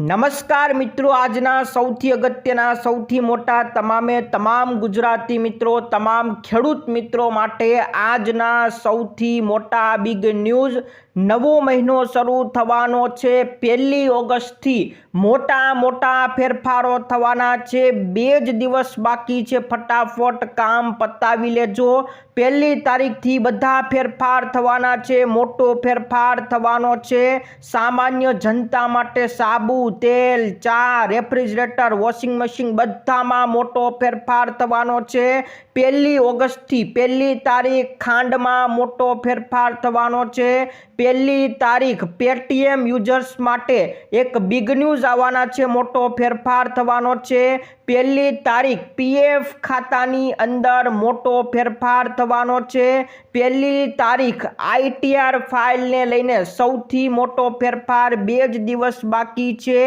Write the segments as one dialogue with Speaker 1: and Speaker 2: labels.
Speaker 1: નમસ્કાર મિત્રો, આજના સૌથી અગત્યના સૌથી મોટા તમામ ગુજરાતી મિત્રો, તમામ ખેડૂત મિત્રો માટે આજના સૌથી મોટા બિગ ન્યૂઝ. નવો મહિનો શરૂ થવાનો છે. 1 ઓગસ્ટથી મોટા ફેરફારો થવાના છે. 2 જ દિવસ બાકી છે. ફટાફટ કામ પતાવી લેજો. 1 તારીખથી બધા ફેરફાર થવાના છે. મોટો ફેરફાર થવાનો છે. સામાન્ય જનતા માટે સાબુ, તેલ, ચા, રેફ્રિજરેટર, વોશિંગ મશીન બધામાં મોટો ફેરફાર થવાનો છે. 1 ઓગસ્ટથી 1 તારીખ ખાંડમાં મોટો ફેરફાર થવાનો છે. 1 તારીખ પેટીએમ યુઝર્સ માટે એક બિગ ન્યૂઝ આવવાના છે. મોટો ફેરફાર થવાનો છે. 1 તારીખ પીએફ ખાતાની અંદર મોટો ફેરફાર થવાનો છે. 1 તારીખ આઈટીઆર ફાઇલને લઈને સૌથી મોટો ફેરફાર. 2 જ દિવસ બાકી છે.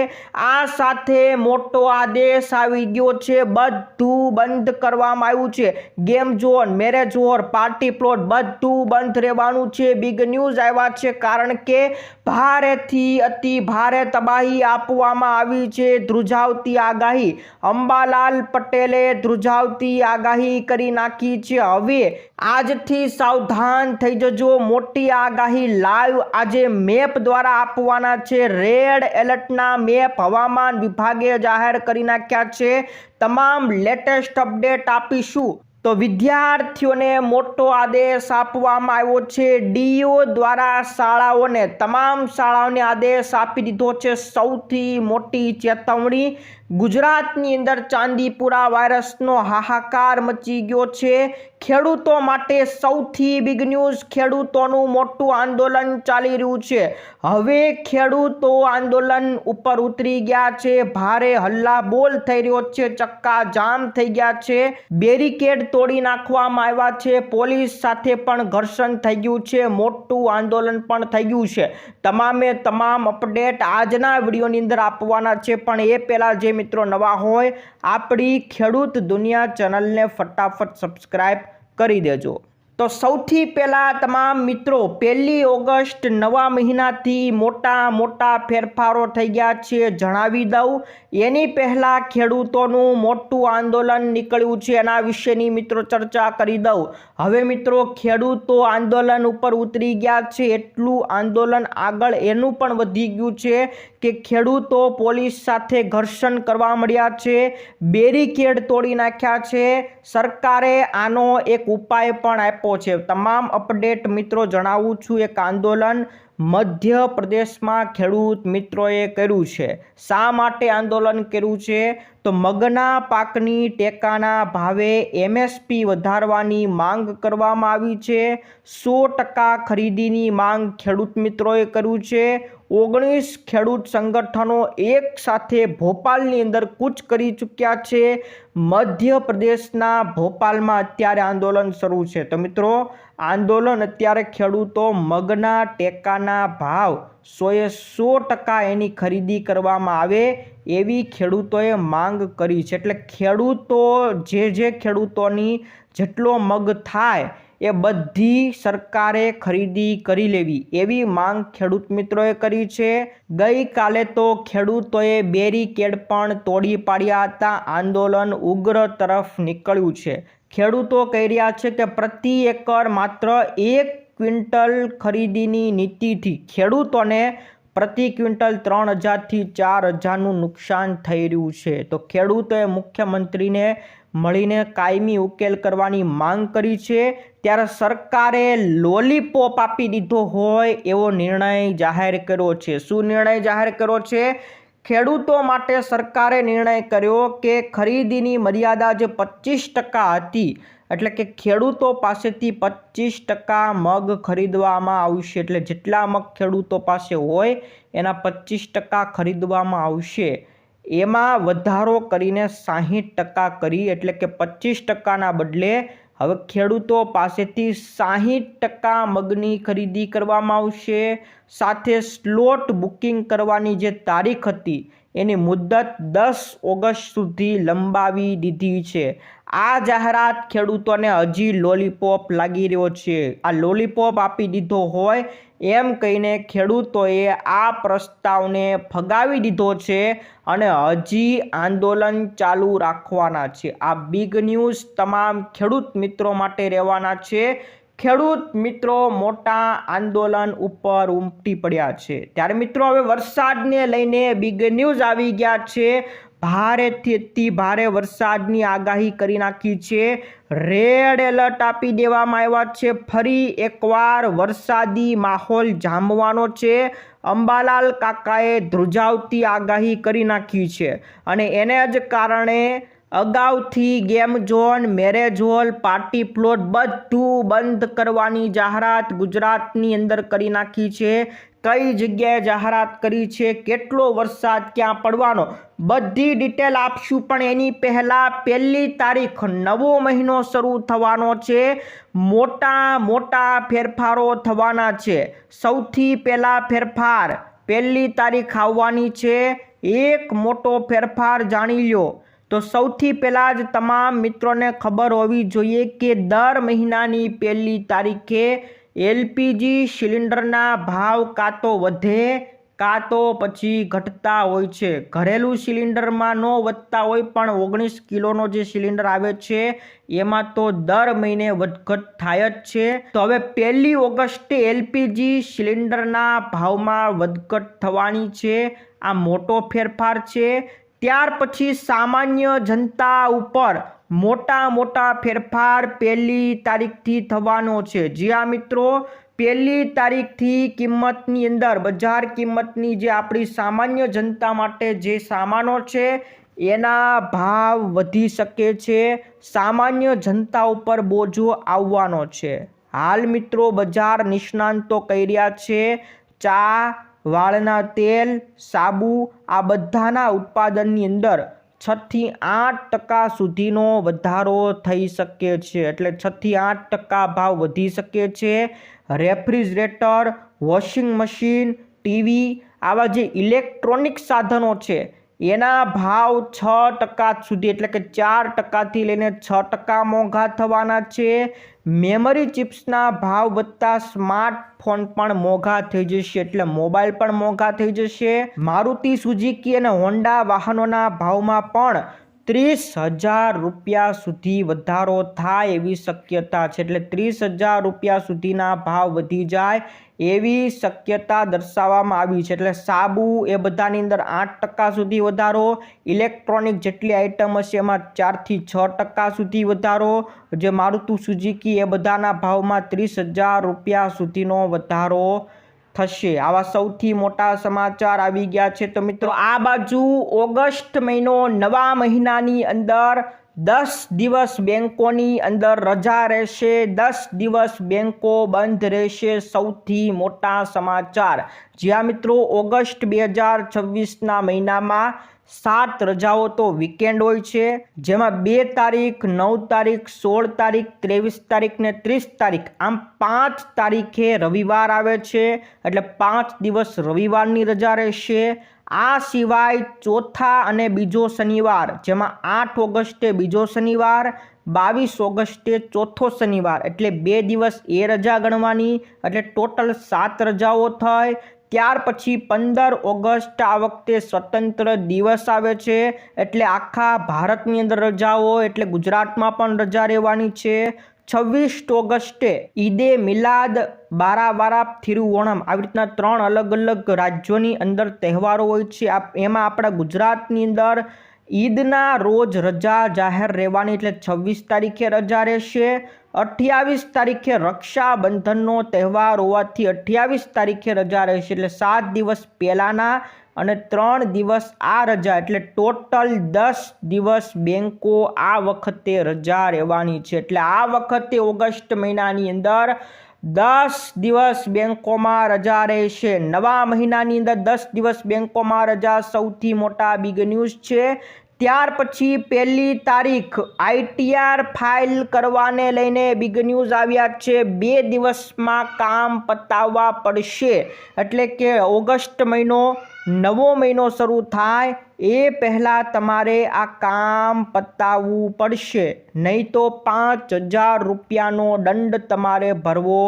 Speaker 1: આ સાથે મોટો આદેશ આવી ગયો છે. બધું બંધ કરવામાં આવ્યું છે. Game zone, marriage hall, party plot બધું બંધ રહેવાનું છે. બિગ ન્યૂઝ આવ્યા છે કારણ કે ભારેથી અતિ ભારે તબાહી આપવામાં આવી છે. ધ્રુજાવતી આગાહી, અંબાલાલ પટેલે ધ્રુજાવતી આગાહી કરી નાખી છે. હવે આજથી સાવધાન થઈ જજો. મોટી આગાહી લાઈવ આજે મેપ દ્વારા આપવાના છે. રેડ એલર્ટના મેપ હવામાન વિભાગે જાહેર કરી નાખ્યા છે. તમામ લેટેસ્ટ અપડેટ આપીશું. તો વિદ્યાર્થીઓને મોટો આદેશ આપવામાં આવ્યો છે. ડીઓ દ્વારા તમામ શાળાઓને આદેશ આપી દીધો છે. સૌથી મોટી ચેતવણી, ગુજરાતની અંદર ચાંદીપુરા વાયરસનો હાહાકાર મચી ગયો છે. ખેડૂતો માટે સૌથી બિગ ન્યૂઝ, ખેડૂતોનું મોટું આંદોલન ચાલી રહ્યું છે. હવે ખેડૂતો આંદોલન ઉપર ઉતરી ગયા છે. ભારે હલ્લાબોલ થઈ રહ્યો છે. ચક્કા જામ થઈ ગયા છે. બેરિકેડ તોડી નાખવામાં આવ્યા છે. પોલીસ સાથે પણ ઘર્ષણ થઈ ગયું છે. મોટું આંદોલન પણ થઈ ગયું છે. તમામ અપડેટ આજના વિડીયોની અંદર આપવાના છે. પણ એ પહેલાં જે મિત્રો નવા હોય, આપણી ખેડૂત દુનિયા ચેનલને ફટાફટ સબસ્ક્રાઇબ કરી દેજો. તો સૌથી પહેલાં તમામ મિત્રો, 1 ઓગસ્ટ નવા મહિનાથી મોટા ફેરફારો થઈ ગયા છે જણાવી દઉં. એની પહેલાં ખેડૂતોનું મોટું આંદોલન નીકળ્યું છે, એના વિશેની મિત્રો ચર્ચા કરી દઉં. હવે મિત્રો ખેડૂતો આંદોલન ઉપર ઉતરી ગયા છે. એટલું આંદોલન આગળ એનું પણ વધી ગયું છે કે ખેડૂતો પોલીસ સાથે ઘર્ષણ કરવા મળ્યા છે. બેરિકેડ તોડી નાખ્યા છે. સરકારે આનો એક ઉપાય પણ આપ્યો છે. તમામ અપડેટ મિત્રો જણાવું છું. એક આંદોલન મધ્યપ્રદેશમાં ખેડૂત મિત્રોએ કર્યું છે. શા માટે આંદોલન કર્યું છે? તો મગના પાકની ટેકાના ભાવે એમએસપી વધારવાની માંગ કરવામાં આવી છે. 100% ખરીદીની માંગ ખેડૂત મિત્રોએ કર્યું છે. 19 ખેડૂત સંગઠનો એક સાથે ભોપાલની અંદર કૂચ કરી ચૂક્યા છે. મધ્યપ્રદેશના ભોપાલમાં અત્યારે આંદોલન શરૂ છે. તો મિત્રો આંદોલન અત્યારે ખેડૂતો મગના ટેકાના ભાવ 100% એની ખરીદી કરવામાં આવે એવી ખેડૂતોએ માંગ કરી છે. એટલે ખેડૂતો જે ખેડૂતોની જેટલો મગ થાય એ બધી સરકારે ખરીદી કરી લેવી એવી માંગ ખેડૂત મિત્રોએ કરી છે. ગઈકાલે તો ખેડૂતોએ બેરિકેડ પણ તોડી પાડ્યા હતા. આંદોલન ઉગ્ર તરફ નીકળ્યું છે. ખેડૂતો કહી રહ્યા છે કે પ્રતિ એકર માત્ર 1 ક્વિન્ટલ ખરીદીની નીતિથી ખેડૂતોને પ્રતિ ક્વિન્ટલ 3000થી 4000નું નુકસાન થઈ રહ્યું છે. તો ખેડૂતોએ મુખ્યમંત્રીને મળીને કાયમી ઉકેલ કરવાની માંગ કરી છે. ત્યારે સરકારે લોલીપોપ આપી દીધો હોય એવો નિર્ણય જાહેર કર્યો છે. શું નિર્ણય જાહેર કર્યો છે? ખેડૂતો માટે સરકારે નિર્ણય કર્યો કે ખરીદીની મર્યાદા જે 25% હતી, એટલે કે ખેડૂતો પાસેથી 25% મગ ખરીદવામાં આવશે. એટલે જેટલા મગ ખેડૂતો પાસે હોય એના 25% ખરીદવામાં આવશે. એમાં વધારો કરીને 60% કરી, એટલે કે 25%ના બદલે હવે ખેડૂતો પાસેથી 60% મગની ખરીદી કરવામાં આવશે. સાથે સ્લોટ બુકિંગ કરવાની જે તારીખ હતી એની મુદત 10 ઓગસ્ટ સુધી લંબાવી દીધી છે. આ જાહેરાત ખેડૂતોને હજી લોલીપોપ લાગી રહ્યો છે. આ લોલીપોપ આપી દીધો હોય એમ કહીને ખેડૂતોએ આ પ્રસ્તાવને ફગાવી દીધો છે અને હજી આંદોલન ચાલુ રાખવાના છે. આ બિગ ન્યૂઝ તમામ ખેડૂત મિત્રો માટે રહેવાના છે. ખેડૂત મિત્રો મોટા આંદોલન ઉપર ઉમટી પડ્યા છે. ત્યારે મિત્રો હવે વરસાદને લઈને બિગ ન્યૂઝ આવી ગયા છે. ભારેથી અતિ ભારે વરસાદની આગાહી કરી નાખી છે. રેડ એલર્ટ આપી દેવામાં આવ્યા છે. ફરી એકવાર વરસાદી માહોલ જામવાનો છે. અંબાલાલ કાકાએ ધ્રુજાવતી આગાહી કરી નાખી છે અને એને જ કારણે અગાઉથી game zone, marriage hall, party plot બધું બંધ કરવાની જાહેરાત ગુજરાતની અંદર કરી નાખી છે. કઈ જગ્યાએ જાહેરાત કરી છે, કેટલો વરસાદ ક્યાં પડવાનો, બધી ડિટેલ આપશું. પણ એની પહેલાં 1 તારીખ નવો મહિનો શરૂ થવાનો છે. મોટા ફેરફારો થવાના છે. સૌથી પહેલા ફેરફાર 1 તારીખ આવવાની છે. એક મોટો ફેરફાર જાણી લો. તો સૌથી પહેલાં જ તમામ મિત્રોને ખબર હોવી જોઈએ કે દર મહિનાની 1 તારીખે એલપીજી સિલિન્ડરના ભાવ કાં તો વધે કાં તો પછી ઘટતા હોય છે. ઘરેલું સિલિન્ડરમાં ન વધતા હોય પણ 19 કિલોનો જે સિલિન્ડર આવે છે એમાં તો દર મહિને વધઘટ થાય જ છે. તો હવે 1 ઓગસ્ટે એલપીજી સિલિન્ડરના ભાવમાં વધઘટ થવાની છે. આ મોટો ફેરફાર છે. ત્યાર પછી સામાન્ય જનતા ઉપર મોટા ફેરફાર 1 તારીખથી થવાનો છે. જી હા મિત્રો, 1 તારીખથી કિંમતની અંદર બજાર કિંમતની જે આપણી સામાન્ય જનતા માટે જે સામાનો છે એના ભાવ વધી શકે છે. સામાન્ય જનતા ઉપર બોજો આવવાનો છે. હાલ મિત્રો બજાર નિષ્ણાંતો કહી રહ્યા છે ચા, વાળના તેલ, સાબુ આ બધાના ઉત્પાદનની અંદર 6 થી 8% સુધીનો વધારો થઈ શકે છે. એટલે 6 થી 8% ભાવ વધી શકે છે. રેફ્રિજરેટર, વોશિંગ મશીન, ટીવી આવા જે ઇલેક્ટ્રોનિક સાધનો છે એના ભાવ 6% સુધી એટલે કે 4%થી લઈને 6% મોંઘા થવાના છે. મેમરી ચિપ્સના ભાવ વધતા સ્માર્ટફોન પણ મોંઘા થઈ જશે, એટલે મોબાઈલ પણ મોંઘા થઈ જશે. મારુતિ સુઝુકી અને હોન્ડા વાહનોના ભાવમાં પણ 30,000 રૂપિયા સુધી વધારો થાય એવી શક્યતા છે. એટલે 30,000 રૂપિયા સુધીના ભાવ વધી જાય એવી શક્યતા દર્શાવવામાં આવી છે. એટલે સાબુ એ બધાની અંદર 8% સુધી વધારો, ઇલેક્ટ્રોનિક જેટલી આઇટમ હશે એમાં 4 થી 6% સુધી વધારો, જે મારુતિ સુઝુકી એ બધાના ભાવમાં 30,000 રૂપિયા સુધીનો વધારો થશે. આવા સૌથી મોટા સમાચાર આવી ગયા છે. તો મિત્રો આ બાજુ ઓગસ્ટ મહિનો નવા મહિનાની અંદર 10 દિવસ બેંકોની અંદર રજા રહેશે, 10 દિવસ બેંકો બંધ રહેશે. સૌથી મોટા સમાચાર. જ્યાં મિત્રો ઓગસ્ટ 2026ના મહિનામાં 7 રજાઓ તો વીકેન્ડ હોય છે, જેમાં 2 તારીખ, 9 તારીખ, 16 તારીખ, 23 તારીખ ને 30 તારીખ આમ 5 તારીખે રવિવાર આવે છે. એટલે 5 દિવસ રવિવારની રજા રહેશે. આ સિવાય ચોથા અને બીજો શનિવાર, જેમાં 8 ઓગસ્ટે બીજો શનિવાર, 22 ઓગસ્ટે ચોથો શનિવાર, એટલે 2 દિવસ એ રજા ગણવાની. એટલે ટોટલ 7 રજાઓ થઈ. ત્યાર પછી 15 ઓગસ્ટ આ વખતે સ્વતંત્ર દિવસ આવે છે, એટલે આખા ભારતની અંદર રજાઓ, એટલે ગુજરાતમાં પણ રજા રહેવાની છે. 26 ઓગસ્ટે ઈદે મિલાદ, બારાબારા, થિરુવોણમ આવી રીતના 3 અલગ રાજ્યોની અંદર તહેવારો હોય છે. એમાં આપણા ગુજરાતની અંદર ઈદના રોજ રજા જાહેર રહેવાની, એટલે 26 તારીખે રજા રહેશે. 28 તારીખે રક્ષાબંધનનો તહેવાર હોવાથી 28 તારીખે રજા રહેશે. એટલે 7 દિવસ પહેલાંના અને 3 દિવસ આ રજા, એટલે ટોટલ 10 દિવસ બેંકો આ વખતે રજા રહેવાની છે. એટલે આ વખતે ઓગસ્ટ મહિનાની અંદર 10 દિવસ બેંકોમાં રજા રહેશે. નવા મહિનાની અંદર 10 દિવસ બેંકોમાં રજા સૌથી મોટા બિગ ન્યૂઝ છે. ત્યાર પછી 1 તારીખ આઈટીઆર ફાઇલ કરવાને લઈને બિગ ન્યૂઝ આવ્યા છે. 2 દિવસમાં કામ પતાવવા પડશે. એટલે કે ઓગસ્ટ મહિનો નવો મહિનો શરૂ થાય એ પહેલાં તમારે આ કામ પતાવવું પડશે, નહીં તો 5,000 રૂપિયાનો દંડ તમારે ભરવો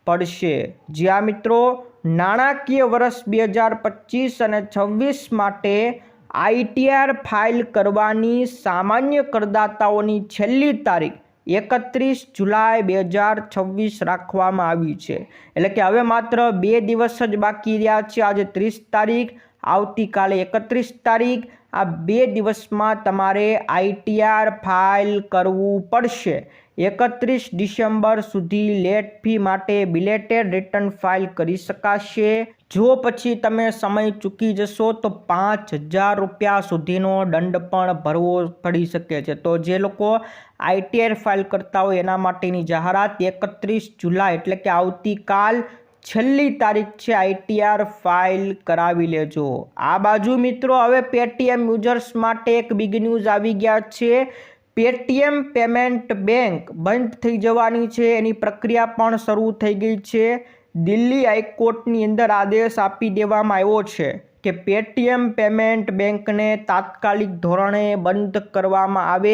Speaker 1: પડશે. જ્યાં મિત્રો નાણાકીય વર્ષ 2025 અને 26 માટે ITR ફાઇલ કરવાની સામાન્ય કરદાતાઓની છેલ્લી તારીખ 31 જુલાઈ 2026 રાખવામાં આવી છે. એટલે કે હવે માત્ર 2 દિવસ જ બાકી રહ્યા છે. આજે 30 તારીખ, આવતીકાલે 31 તારીખ. આ 2 દિવસમાં તમારે ITR ફાઇલ કરવું પડશે. 31 ડિસેમ્બર સુધી લેટ ફી માટે બિલેટેડ રિટર્ન ફાઇલ કરી શકાશે. જો પછી તમે સમય ચૂકી જશો તો 5,000 રૂપિયા સુધીનો દંડ પણ ભરવો પડી શકે છે. તો જે લોકો ITR ફાઇલ કરતા હોય એના માટેની જાહેરાત 31 જુલાઈ એટલે કે આવતીકાલ છેલ્લી તારીખ છે. ITR ફાઇલ કરાવી લેજો. આ બાજુ મિત્રો હવે પેટીએમ યુઝર્સ માટે એક બિગ ન્યૂઝ આવી ગયા છે. પેટીએમ પેમેન્ટ બેંક બંધ થઈ જવાની છે, એની પ્રક્રિયા પણ શરૂ થઈ ગઈ છે. દિલ્હી હાઈકોર્ટની અંદર આદેશ આપી દેવામાં આવ્યો છે કે પેટીએમ પેમેન્ટ બેંકને તાત્કાલિક ધોરણે બંધ કરવામાં આવે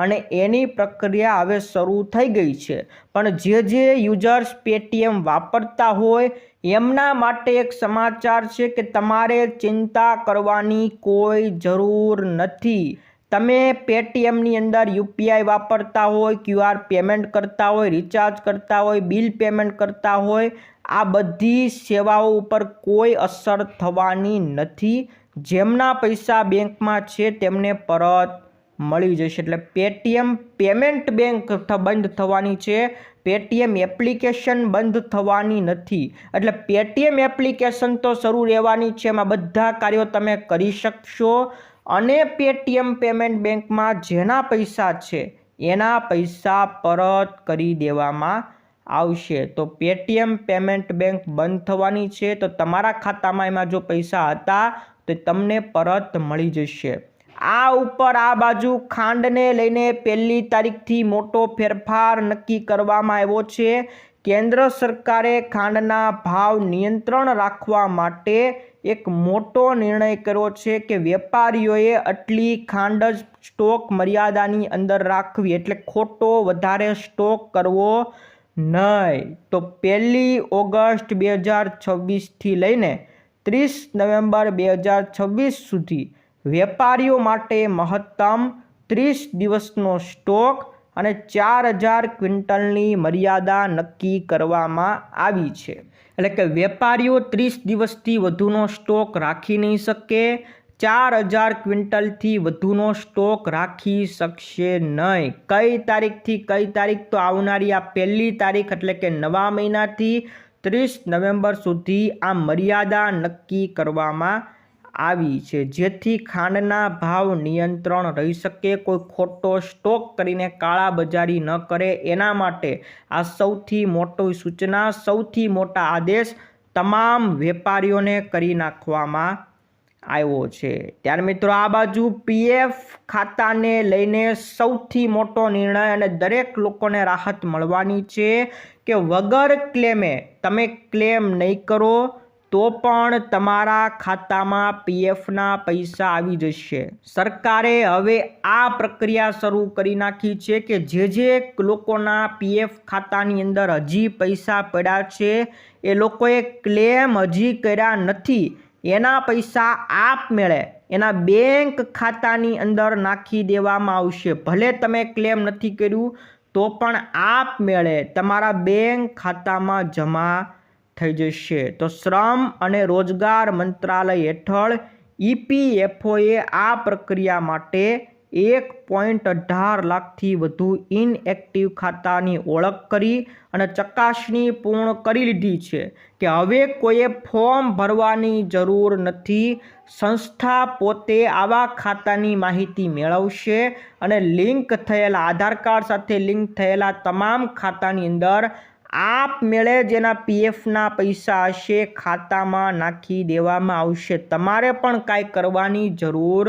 Speaker 1: અને એની પ્રક્રિયા હવે શરૂ થઈ ગઈ છે. પણ જે યુઝર્સ પેટીએમ વાપરતા હોય એમના માટે એક સમાચાર છે કે તમારે ચિંતા કરવાની કોઈ જરૂર નથી. તમે પેટીએમની અંદર UPI વાપરતા હોય, QR પેમેન્ટ કરતા હોય, રિચાર્જ કરતા હોય, બિલ પેમેન્ટ કરતા હોય, આ બધી સેવાઓ ઉપર કોઈ અસર થવાની નથી. જેમના પૈસા બેંકમાં છે તેમને પરત મળી જશે. એટલે પેટીએમ પેમેન્ટ બેંક બંધ થવાની છે, પેટીએમ એપ્લિકેશન બંધ થવાની નથી. એટલે પેટીએમ એપ્લિકેશન તો શરૂ રહેવાની છે, એમાં બધા કાર્યો તમે કરી શકશો. અને પેટીએમ પેમેન્ટ બેંકમાં જેના પૈસા છે એના પૈસા પરત કરી દેવામાં આવશે. તો પેટીએમ પેમેન્ટ બેંક બંધ થવાની છે, તો તમારા ખાતામાં એમાં જો પૈસા હતા તો તમને પરત મળી જશે. આ ઉપર આ બાજુ ખાંડને લઈને 1 તારીખથી મોટો ફેરફાર નક્કી કરવામાં આવ્યો છે. કેન્દ્ર સરકારે ખાંડના ભાવ નિયંત્રણ રાખવા માટે એક મોટો નિર્ણય કર્યો છે કે વેપારીઓએ આટલી ખાંડ જ સ્ટોક મર્યાદાની અંદર રાખવી, એટલે ખોટો વધારે સ્ટોક કરવો નહીં. તો 1 ઓગસ્ટ 2026થી લઈને 30 નવેમ્બર 2026 સુધી વેપારીઓ માટે મહત્તમ 30 દિવસનો સ્ટોક અને 4,000 ક્વિન્ટલની મર્યાદા નક્કી કરવામાં આવી છે. એટલે કે વેપારીઓ 30 દિવસથી વધુનો સ્ટોક રાખી નહીં શકે, 4,000 ક્વિન્ટલથી વધુનો સ્ટોક રાખી શકશે નહીં. કઈ તારીખથી કઈ તારીખ? તો આવનારી આ 1 તારીખ એટલે કે નવા મહિનાથી 30 નવેમ્બર સુધી આ મર્યાદા નક્કી કરવામાં આવી છે, જેથી ખાંડના ભાવ નિયંત્રણ રહી શકે, કોઈ ખોટો સ્ટોક કરીને કાળાબજારી ન કરે. એના માટે આ સૌથી મોટી સૂચના, સૌથી મોટા આદેશ તમામ વેપારીઓને કરી નાખવામાં આવ્યો છે. ત્યારે મિત્રો આ બાજુ PF ખાતાને લઈને સૌથી મોટો નિર્ણય અને દરેક લોકોને રાહત મળવાની છે કે વગર ક્લેમે તમે ક્લેમ નહીં કરો તો પણ તમારા ખાતામાં PFના પૈસા આવી જશે. સરકારે હવે આ પ્રક્રિયા શરૂ કરી નાખી છે કે જે લોકોના PF ખાતાની અંદર હજી પૈસા પડ્યા છે એ લોકોએ ક્લેમ હજી કર્યા નથી, એના પૈસા આપમેળે એના બેંક ખાતાની અંદર નાખી દેવામાં આવશે. ભલે તમે ક્લેમ નથી કર્યું તો પણ આપમેળે તમારા બેંક ખાતામાં જમા થઈ જશે. તો શ્રમ અને રોજગાર મંત્રાલય હેઠળ EPFOએ આ પ્રક્રિયા માટે 1.18 લાખથી વધુ ઇનએક્ટિવ ખાતાની ઓળખ કરી અને ચકાસણી પૂર્ણ કરી લીધી છે કે હવે કોઈએ ફોર્મ ભરવાની જરૂર નથી. સંસ્થા પોતે આવા ખાતાની માહિતી મેળવશે અને લિંક થયેલા આધાર કાર્ડ સાથે લિંક થયેલા તમામ ખાતાની અંદર આપમેળે જેના PFના પૈસા હશે ખાતામાં નાખી દેવામાં આવશે. તમારે પણ કાંઈ કરવાની જરૂર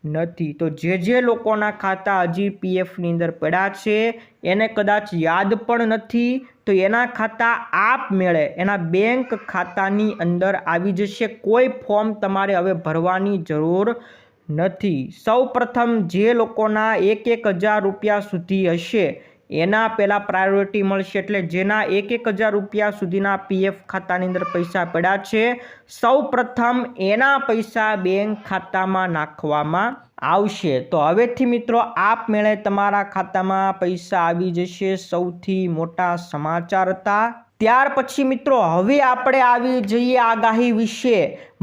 Speaker 1: નથી। તો જે લોકોના ખાતા હજી પીએફની અંદર પડ્યા છે એને કદાચ યાદ પણ નથી, તો એના ખાતા આપમેળે એના બેંક ખાતાની અંદર આવી જશે। કોઈ ફોર્મ તમારે હવે ભરવાની જરૂર નથી। સૌ પ્રથમ જે લોકોના 1,000 રૂપિયા સુધી હશે એના પહેલાં પ્રાયોરિટી મળશે, એટલે જેના 1,000 રૂપિયા સુધીના પીએફ ખાતાની અંદર પૈસા પડ્યા છે સૌ પ્રથમ એના પૈસા બેંક ખાતામાં નાખવામાં આવશે। તો હવેથી મિત્રો આપમેળે તમારા ખાતામાં પૈસા આવી જશે। સૌથી મોટા સમાચાર હતા। ત્યાર પછી મિત્રો હવે આપણે આવી જઈએ આગાહી વિશે।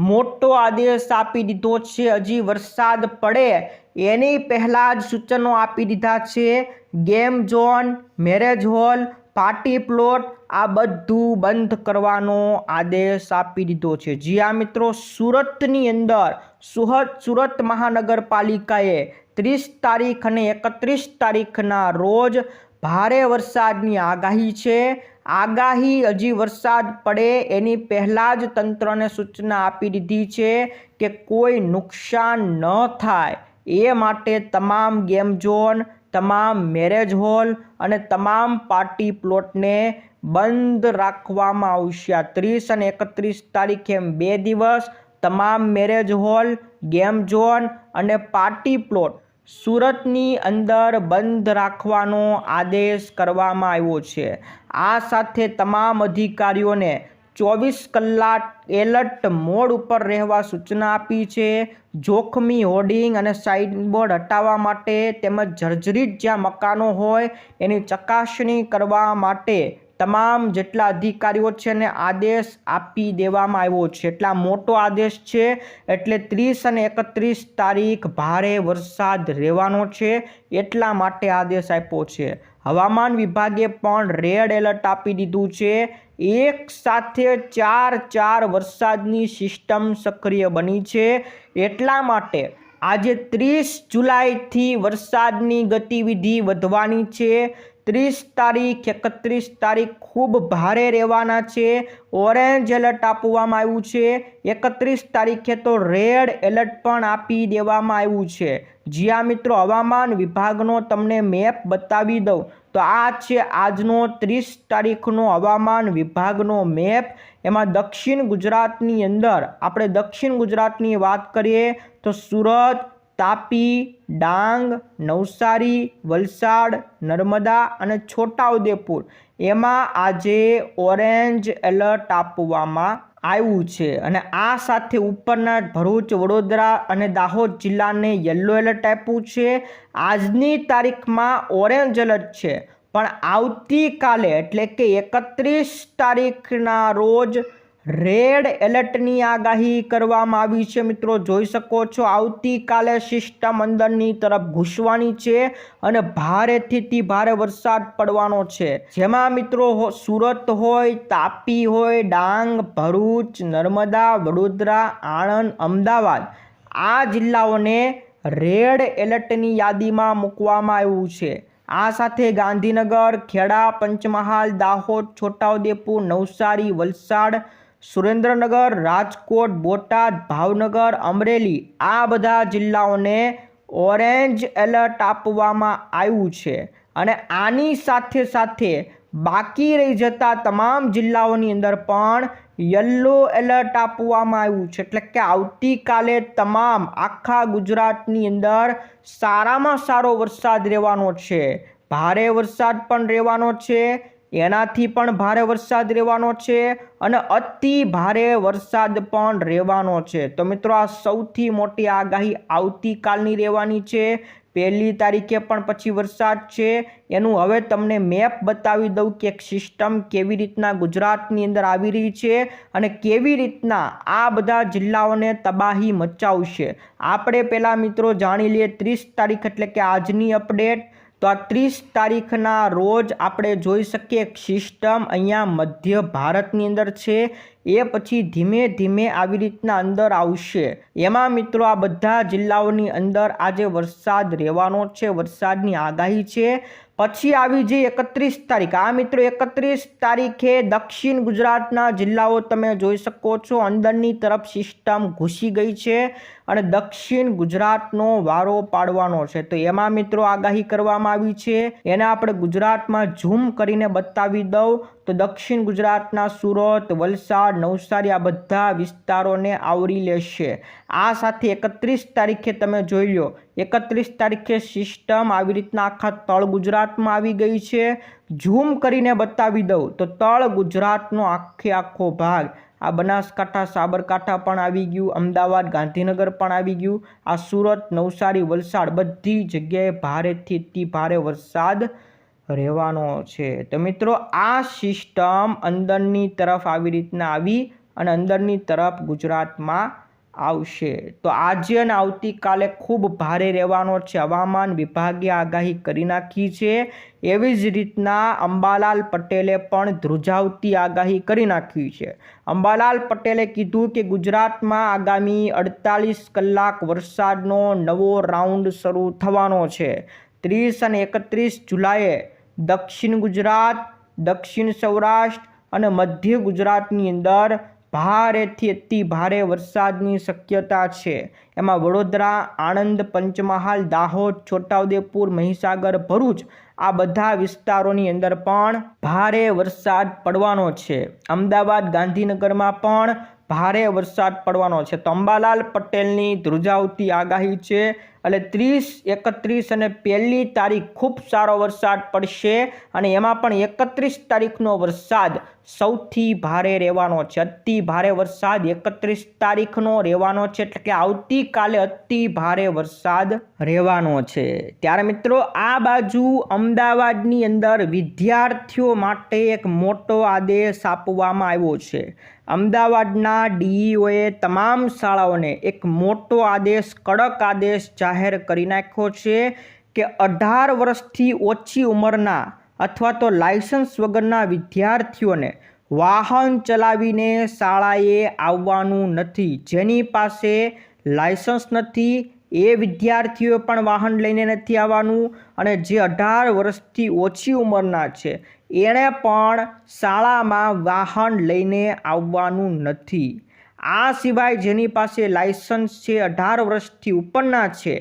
Speaker 1: મોટો આદેશ આપી દીધો છે। હજી વરસાદ પડે એની પહેલાં જ સૂચનો આપી દીધા છે। Game zone, marriage hall, party plot આ બધું બંધ કરવાનો આદેશ આપી દીધો છે। જી આ મિત્રો, સુરતની અંદર સુરત મહાનગરપાલિકાએ 30 તારીખ અને 31 તારીખના રોજ ભારે વરસાદની આગાહી છે। આગાહી હજી વરસાદ પડે એની પહેલાં જ તંત્રને સૂચના આપી દીધી છે કે કોઈ નુકસાન ન થાય એ માટે તમામ ગેમ ઝોન, તમામ મેરેજ હોલ અને તમામ પાર્ટી પ્લોટને બંધ રાખવામાં આવશે। આ 30 અને 31 તારીખે એમ 2 દિવસ તમામ મેરેજ હોલ, ગેમ ઝોન અને પાર્ટી પ્લોટ સુરતની અંદર બંધ રાખવાનો આદેશ કરવામાં આવ્યો છે। આ સાથે તમામ અધિકારીઓને 24 કલાક એલર્ટ મોડ ઉપર રહેવા સૂચના આપી છે। જોખમી હોર્ડિંગ અને સાઇનબોર્ડ હટાવવા માટે તેમજ જર્જરિત જ્યાં મકાનો હોય એની ચકાસણી કરવા માટે તમામ જેટલા અધિકારીઓ છે એને આદેશ આપી દેવામાં આવ્યો છે। એટલા મોટો આદેશ છે, એટલે 30 અને 31 તારીખ ભારે વરસાદ રહેવાનો છે એટલા માટે આદેશ આપ્યો છે। હવામાન વિભાગે પણ રેડ એલર્ટ આપી દીધું છે। એક સાથે 4 વરસાદની સિસ્ટમ સક્રિય બની છે, એટલા માટે આજે 30 જુલાઈથી વરસાદની ગતિવિધિ વધવાની છે। 30 તારીખ, 31 તારીખ ખૂબ ભારે રહેવાના છે। ઓરેન્જ એલર્ટ આપવામાં આવ્યું છે। 31 તારીખે તો રેડ એલર્ટ પણ આપી દેવામાં આવ્યું છે। જી આ મિત્રો, હવામાન વિભાગનો તમને મેપ બતાવી દઉં તો આ છે આજનો 30 તારીખનો હવામાન વિભાગનો મેપ। એમાં દક્ષિણ ગુજરાતની અંદર આપણે દક્ષિણ ગુજરાતની વાત કરીએ તો સુરત, તાપી, ડાંગ, નવસારી, વલસાડ, નર્મદા અને છોટાઉદેપુર એમાં આજે ઓરેન્જ એલર્ટ આપવામાં આવ્યું છે। અને આ સાથે ઉપરના ભરૂચ, વડોદરા અને દાહોદ જિલ્લાને યલો એલર્ટ આપ્યું છે। આજની તારીખમાં ઓરેન્જ એલર્ટ છે, પણ આવતીકાલે એટલે કે 31 તારીખના રોજ રેડ એલર્ટની આગાહી કરવામાં આવી છે। મિત્રો જોઈ શકો છો, આવતીકાલે સિસ્ટમ અંદરની તરફ ઘૂસવાની છે અને ભારેથી ભારે વરસાદ પડવાનો છે। જેમાં મિત્રો સુરત હોય, તાપી હોય, ડાંગ, ભરૂચ, નર્મદા, વડોદરા, આણંદ, અમદાવાદ આ જિલ્લાઓને રેડ એલર્ટની યાદીમાં મૂકવામાં આવ્યું છે। આ સાથે ગાંધીનગર, ખેડા, પંચમહાલ, દાહોદ, છોટાઉદેપુર, નવસારી, વલસાડ, સુરેન્દ્રનગર, રાજકોટ, બોટાદ, ભાવનગર, અમરેલી આ બધા જિલ્લાઓને ઓરેન્જ એલર્ટ આપવામાં આવ્યું છે। અને આની સાથે બાકી રહી જતા તમામ જિલ્લાઓની અંદર પણ યલો એલર્ટ આપવામાં આવ્યું છે। એટલે કે આવતીકાલે તમામ આખા ગુજરાતની અંદર સારામાં સારો વરસાદ રહેવાનો છે। ભારે વરસાદ પણ રહેવાનો છે, એનાથી પણ ભારે વરસાદ રહેવાનો છે અને અતિ ભારે વરસાદ પણ રહેવાનો છે। તો મિત્રો, આ સૌથી મોટી આગાહી આવતીકાલની રહેવાની છે। 1 તારીખે પણ પછી વરસાદ છે। એનું હવે તમને મેપ બતાવી દઉં કે એક સિસ્ટમ કેવી રીતના ગુજરાતની અંદર આવી રહી છે અને કેવી રીતના આ બધા જિલ્લાઓને તબાહી મચાવશે। આપણે પહેલાં મિત્રો જાણી લઈએ 30 તારીખ એટલે કે આજની અપડેટ। તો આ 30 તારીખના રોજ આપણે જોઈ શકીએ એક સિસ્ટમ અહીંયા મધ્ય ભારતની અંદર છે, એ પછી ધીમે ધીમે આવી રીતના અંદર આવશે। એમાં મિત્રો આ બધા જિલ્લાઓની અંદર આજે વરસાદ રહેવાનો છે, વરસાદની આગાહી છે। પછી આવી જઈએ 31 તારીખ। આ મિત્રો 31 તારીખે દક્ષિણ ગુજરાતના જિલ્લાઓ તમે જોઈ શકો છો, અંદરની તરફ સિસ્ટમ ઘૂસી ગઈ છે અને દક્ષિણ ગુજરાતનો વારો પાડવાનો છે। તો એમાં મિત્રો આગાહી કરવામાં આવી છે, એને આપણે ગુજરાતમાં ઝૂમ કરીને બતાવી દઉં તો દક્ષિણ ગુજરાતના સુરત, વલસાડ, નવસારી આ બધા વિસ્તારોને આવરી લેશે। આ સાથે 31 તારીખે તમે જોઈ લો, 31 તારીખે સિસ્ટમ આવી રીતના આખા તળ ગુજરાતમાં આવી ગઈ છે। ઝૂમ કરીને બતાવી દઉં તો તળ ગુજરાતનો આખો ભાગ, આ બનાસકાંઠા, સાબરકાંઠા પણ આવી ગયું, અમદાવાદ, ગાંધીનગર પણ આવી ગયું, આ સુરત, નવસારી, વલસાડ બધી જગ્યાએ ભારેથી અતિ ભારે વરસાદ રહેવાનો છે। તો મિત્રો આ સિસ્ટમ અંદરની તરફ આવી રીતના આવી અને અંદરની તરફ ગુજરાતમાં આવશે। તો આજે અને આવતીકાલે ખૂબ ભારે રહેવાનો છે, હવામાન વિભાગે આગાહી કરી નાખી છે। એવી જ રીતના અંબાલાલ પટેલે પણ ધ્રુજાવતી આગાહી કરી નાખી છે। અંબાલાલ પટેલે કીધું કે ગુજરાતમાં આગામી 48 કલાક વરસાદનો નવો રાઉન્ડ શરૂ થવાનો છે। 30 અને 31 જુલાઈએ દક્ષિણ ગુજરાત, દક્ષિણ સૌરાષ્ટ્ર અને મધ્ય ગુજરાતની અંદર ભારેથી અતિ ભારે વરસાદની શક્યતા છે। એમાં વડોદરા, આણંદ, પંચમહાલ, દાહોદ, છોટાઉદેપુર, મહીસાગર, ભરૂચ આ બધા વિસ્તારોની અંદર પણ ભારે વરસાદ પડવાનો છે। અમદાવાદ, ગાંધીનગરમાં પણ ભારે વરસાદ પડવાનો છે। તો અંબાલાલ પટેલની ધ્રુજાવતી આગાહી છે, એટલે 30, 31 અને 1લી તારીખ ખૂબ સારો વરસાદ પડશે અને એમાં પણ 31 તારીખનો વરસાદ સૌથી ભારે રહેવાનો છે। અતિ ભારે વરસાદ 31 તારીખનો રહેવાનો છે, એટલે કે આવતીકાલે અતિ ભારે વરસાદ રહેવાનો છે। ત્યારે મિત્રો આ બાજુ અમદાવાદની અંદર વિદ્યાર્થીઓ માટે એક મોટો આદેશ આપવામાં આવ્યો છે। અમદાવાદના ડીઈઓએ તમામ શાળાઓને એક મોટો આદેશ, કડક આદેશ જાહેર કરી નાખ્યો છે કે 18 વર્ષથી ઓછી ઉંમરના અથવા તો લાયસન્સ વગરના વિદ્યાર્થીઓને વાહન ચલાવીને શાળાએ આવવાનું નથી। જેની પાસે લાયસન્સ નથી એ વિદ્યાર્થીઓ પણ વાહન લઈને નથી આવવાનું, અને જે 18 વર્ષથી ઓછી ઉંમરના છે એણે પણ શાળામાં વાહન લઈને આવવાનું નથી। આ સિવાય જેની પાસે લાયસન્સ છે, 18 વર્ષથી ઉપરના છે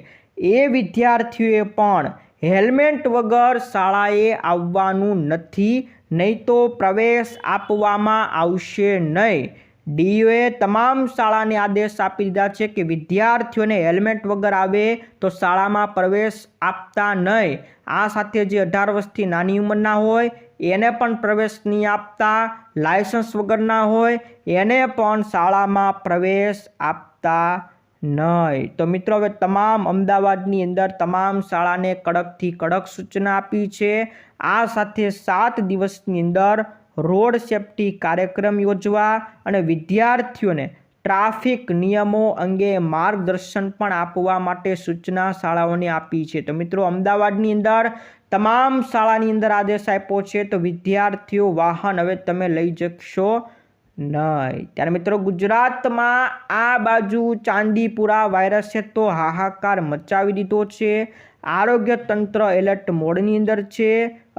Speaker 1: એ વિદ્યાર્થીઓએ પણ હેલ્મેટ વગર શાળાએ આવવાનું નથી, નહીં તો પ્રવેશ આપવામાં આવશે નહીં। ડીઈઓએ તમામ શાળાને આદેશ આપી દીધા છે કે વિદ્યાર્થીઓને હેલ્મેટ વગર આવે તો શાળામાં પ્રવેશ આપતા નહીં। આ સાથે જે 18 વર્ષથી નાની ઉંમરના હોય એને પણ પ્રવેશ નહીં આપતા, લાયસન્સ વગરના હોય એને પણ શાળામાં પ્રવેશ આપતા નહીં। તો મિત્રો હવે તમામ અમદાવાદની અંદર તમામ શાળાને કડકથી કડક સૂચના આપી છે। આ સાથે 7 દિવસની અંદર રોડ સેફટી કાર્યક્રમ યોજવા અને વિદ્યાર્થીઓને ટ્રાફિક નિયમો અંગે માર્ગદર્શન પણ આપવા માટે સૂચના શાળાઓને આપી છે। તો મિત્રો અમદાવાદની અંદર તમામ શાળાની અંદર આદેશ આપ્યો છે, તો વિદ્યાર્થીઓ વાહન હવે તમે લઈ જશો નહીં। ત્યારે મિત્રો ગુજરાતમાં આ બાજુ ચાંદીપુરા વાયરસે તો હાહાકાર મચાવી દીધો છે। આરોગ્ય તંત્ર એલર્ટ મોડની અંદર છે।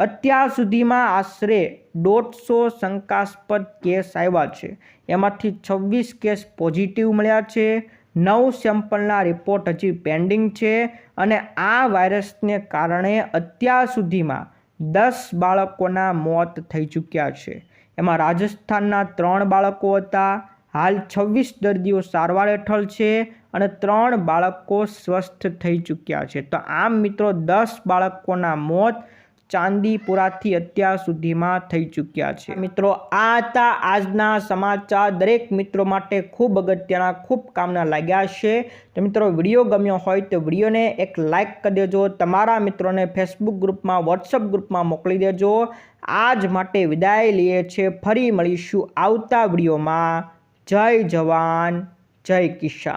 Speaker 1: અત્યાર સુધીમાં આશરે 150 શંકાસ્પદ કેસ આવ્યા છે, એમાંથી 26 કેસ પોઝિટિવ મળ્યા છે। 9 સેમ્પલના રિપોર્ટ હજી પેન્ડિંગ છે અને આ વાયરસને કારણે અત્યાર સુધીમાં 10 બાળકોના મોત થઈ ચૂક્યા છે। એમાં રાજસ્થાનના 3 બાળકો હતા। હાલ 26 દર્દીઓ સારવાર હેઠળ છે અને 3 બાળકો સ્વસ્થ થઈ ચૂક્યા છે। તો આમ મિત્રો 10 બાળકોના મોત ચાંદીપુરાથી અત્યાર સુધીમાં થઈ ચૂક્યા છે। મિત્રો આ હતા આજના સમાચાર, દરેક મિત્રો માટે ખૂબ અગત્યના, ખૂબ કામના લાગ્યા છે। તો મિત્રો વિડીયો ગમ્યો હોય તો વિડીયોને એક લાઇક કરી દેજો, તમારા મિત્રોને ફેસબુક ગ્રુપમાં, વોટ્સઅપ ગ્રુપમાં મોકલી દેજો। આજ માટે વિદાય લઈએ છીએ, ફરી મળીશું આવતા વિડીયોમાં। જય જવાન, જય કિસાન।